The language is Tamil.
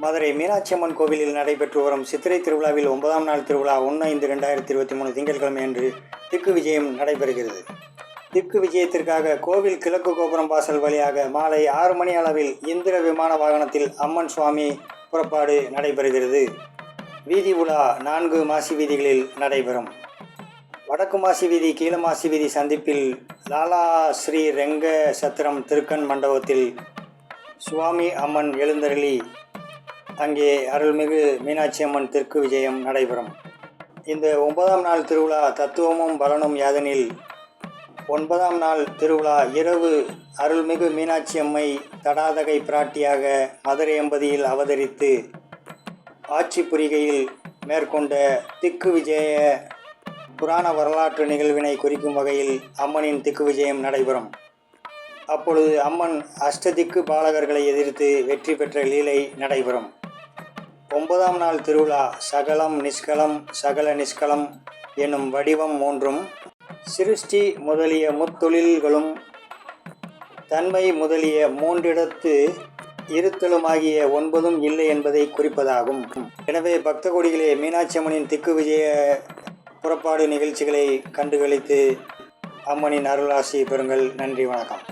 மதுரை மீனாட்சி அம்மன் கோவிலில் நடைபெற்று வரும் சித்திரை திருவிழாவில் 9ஆம் நாள் திருவிழா 1/5/2023 திங்கட்கிழமை அன்று திக்கு விஜயம் நடைபெறுகிறது. திக்கு விஜயத்திற்காக கோவில் கிழக்கு கோபுரம் வாசல் வழியாக மாலை 6 மணி அளவில் இந்திர விமான வாகனத்தில் அம்மன் சுவாமி புறப்பாடு நடைபெறுகிறது. வீதி உலா 4 மாசி வீதிகளில் நடைபெறும். வடக்கு மாசி வீதி கீழ மாசி வீதி சந்திப்பில் லாலா ஸ்ரீ ரெங்க சத்திரம் திருக்கண் மண்டபத்தில் சுவாமி அம்மன் எழுந்தருளி அங்கே அருள்மிகு மீனாட்சி அம்மன் தெற்கு விஜயம் நடைபெறும். இந்த 9ஆம் நாள் திருவிழா தத்துவமும் பலனும் யாதெனில், 9ஆம் நாள் திருவிழா இரவு அருள்மிகு மீனாட்சி அம்மை தடாதகை பிராட்டியாக மதுரை எம்பதியில் அவதரித்து ஆட்சி புரிகையில் மேற்கொண்ட திக்கு விஜய புராண வரலாற்று நிகழ்வினை குறிக்கும் வகையில் அம்மனின் திக்கு விஜயம் நடைபெறும். அப்பொழுது அம்மன் அஷ்டதிக்கு பாலகர்களை எதிர்த்து வெற்றி பெற்ற லீலை நடைபெறும். 9ஆம் நாள் திருவிழா சகலம் நிஷ்கலம் சகல நிஷ்கலம் என்னும் வடிவம் 3ம், சிருஷ்டி முதலிய முத்தொழில்களும் தன்மை முதலிய 3இடத்து இருத்தலுமாகிய 9ம் இல்லை என்பதை குறிப்பதாகும். எனவே பக்த கோடிகளே, மீனாட்சி அம்மனின் திக்கு விஜய புறப்பாடு நிகழ்ச்சிகளை கண்டுகளித்து அம்மனின் அருளாசி பெறுங்கள். நன்றி, வணக்கம்.